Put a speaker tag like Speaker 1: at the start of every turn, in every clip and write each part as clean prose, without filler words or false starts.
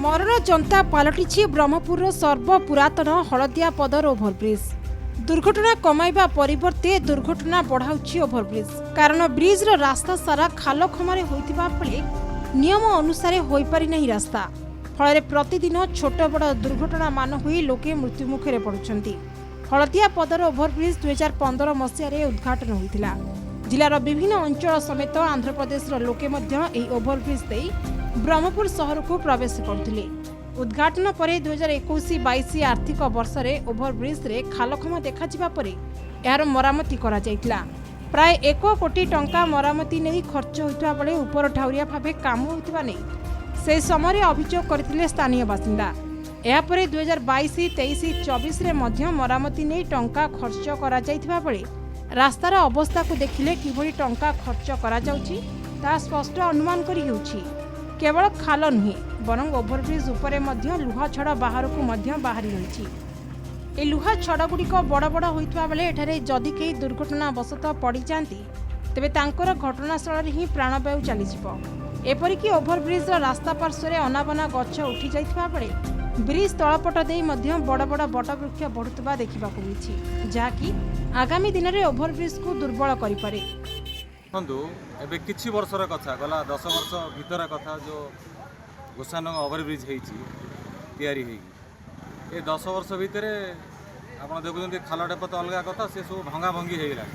Speaker 1: मरण जनता पलटि ब्रह्मपुर सर्वपुरातन हलदिया पदर ओभरब्रिज। दुर्घटना कमाइबा परिवर्ते दुर्घटना बढ़ाउछि ओभरब्रिज। कारण ब्रिजर रास्ता सारा खाल खमारे होइतिबा बेले नियम अनुसार होई पारि नहीं रास्ता। फल प्रतिदिन छोट बड़ दुर्घटना मान हुई लोके मृत्युमुखे पड़ुछंती। हलदिया पदर ओभरब्रिज 2015 मसीह उद्घाटन होइतिला। जिलार विभिन्न अंचल समेत आंध्र प्रदेश लोके मध्य एही ओभरब्रिज देई ब्रह्मपुर सहर को प्रवेश करथिले। उद्घाटन पर 2021-22 आर्थिक वर्ष में ओभरब्रिज रे खालखम देखा परे यार मरामती करा जायतिला। प्राय 1 कोटी टंका मरामती नहीं खर्च होता बेले उपर ठाउरिया भावे काम होता नहीं से समय अभियोग करथिले स्थानीय बासिंदा। यापर 2022-23-24 रे मध्य मरामती नहीं टंका खर्च करा जायतिबा बेले रास्तार अवस्था को देखिले किभली टंका खर्च करा जाउछि ता स्पष्ट अनुमान करि हेउछि। केवल खाल नुहे बरं ओभरब्रिज उपरे मध्य लुहा छड़ बाहर को मध्य बाहरी रही। ए लुहा छड़ गुड़िक बड़ बड़ होइतबा बेले एठारे जदि केही दुर्घटना बसतः पड़ी जाती तेबे तांकर घटनास्थल ही प्राणवायु चलीजिव। एपरिकी ओभरब्रिज रास्ता पार्श्व अनाबना गछ उठी जाइतबा बेले ब्रिज तलपट देई मध्य बड़ बड़ बटवृक्ष बढ़ुतबा देखिबाकु मिलिछि, जाकी आगामी दिन में ओभरब्रिज को दुर्बल करि पारे।
Speaker 2: एबे किछि वर्षर कथा गला 10 वर्ष भीतर कथा जो गोसानंग ओभरब्रिज तैयारी ये 10 वर्ष भितर आप देखुं खाल टेप तो अलग कथा से सब भंगा भंगी होगा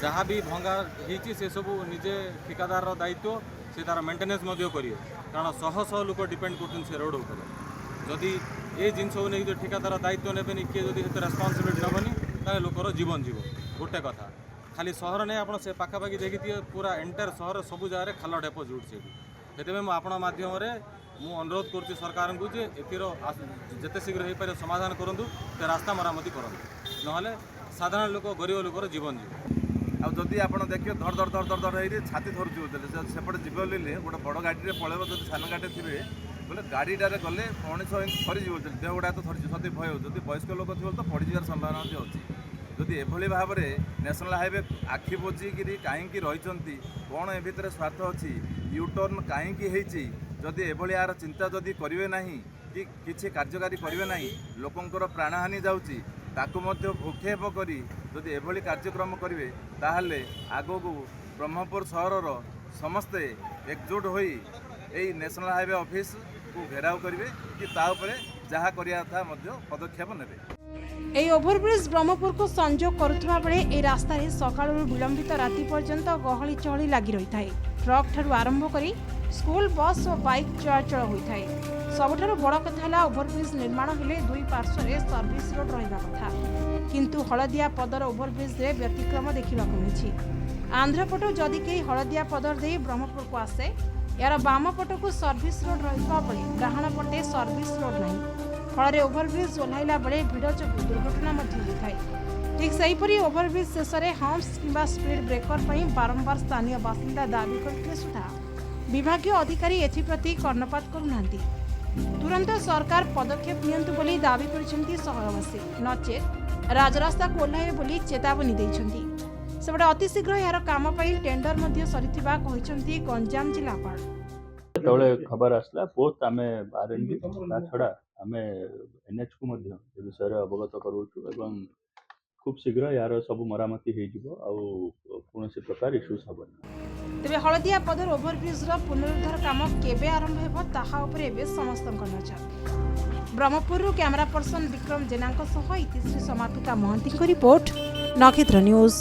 Speaker 2: जहाँ भी भंगा होती से सब निजे ठिकादार दायित्व से तार मेंटेनेंस करेंगे कारण शह शह लोक डिपेंड कर रोड उपर जदि ये जिन नहीं जो ठिकादार दायित्व ने किए जो रेस्पॉन्सिबिलिटी नबनी लोकर जीवन जीव गोटे कथा खाली सहर नहीं आप पाखापाखि देखी पूरा एंटायर सहर सब जगह खाल ढेप जुड़ी से आपण मध्यम मु अनुरोध कर सरकार को जिते शीघ्र हो पारे समाधान करूँ रास्ता मरामती करूँ ना साधारण लोक गरीब लोकर जीवन जीव
Speaker 3: आदि आप देखिए धर धर धर धर धर हो छाती धरुचे सेपटे जीव बोले गोटे बड़ गाड़ी पलैब जो सान गाड़ी थे बोले गाड़ीटारे गले मनीष थरीज देह गुड़ा तो थरी सती भय हो वयस्क लोक थी तो पड़ीजार संभावना अच्छी जदि एभली भाव में नेशनल हाईवे आखि बोझिकी कहीं रही कौन ए भितर स्वार्थ अच्छी यूटर्न कहीं जदि एभली यार चिंता जदि करेंगे ना कि किसी कार्यकारी करेंगे ना लोकंर प्राणहानि जाऊँगी ताकू भूक्षेप करी जदि एभली कार्यक्रम करेंगे ताहले आगो को ब्रह्मपुर सहरर समस्ते एकजुट होई एई नेशनल हाईवे ऑफिस को घेराव करेंगे कि ताऊपर जहाँ करिया था पदक्षेप नेबे।
Speaker 1: এই ओभरब्रिज ब्रह्मपुर को संजोग करुवा बेले ए रास्ता सकाळु विलंबित राति पर्यंत गहली चहली लगी रही है। ट्रक ठारू आरंभ करी स्कूल बस और बाइक चलाचल होता है। सबुठारु बड़ कथा है ओभरब्रिज निर्माण हेले दुई पार्श्व सर्विस रोड रहिबा कथा, किंतु हलदिया पदर ओभरब्रिज रे व्यतिक्रम देखा मिली। आंध्र पटु जदि कई हलदिया पदर दे ब्रह्मपुर को आसे यार बाम पट को सर्विस रोड रहिबा बेले डाहाण पटे सर्विस रोड नहीं फल ओभरब्रिज ओह्लैला बेले भिड़ जो दुर्घटना होता है। ठीक सेहीपरि ओभरब्रिज शेष में हम्प्स किंबा स्पीड ब्रेकर पर बारंबार स्थानीय बासिंदा दाबी करते सुधा विभागीय अधिकारी एप्रति कर्णपात करूना। तुरंत सरकार पदक्षेप नियंतु बोली दाबी करछंती सहरवासी, नचेत राजरास्ता को ओह्लैबे बोली चेतावनी देइछंती। सेपटे अतिशीघ्र यार काम पाई टेंडर मध्य सरिथिबा कहिछंती गंजाम जिलापाल।
Speaker 4: तळे खबर आसला पोस्ट आमे आरएनबी ता छडा आमे एनएच को मध्य ए विषय अवगत करूछु एवं खूब शीघ्र यार सब मरामती हो जिवो आ कौन प्रकार इश्यूज हबनी।
Speaker 1: तेबे हलदिया पदर ओभरब्रिज पुनरुद्धार काम केबे आरंभ हेबो ताहा उपरे एबे समस्तक नजर। ब्रह्मपुर कैमरा पर्सन विक्रम जेना इतिश्री समापिका महंती रिपोर्ट, नक्षत्र न्यूज।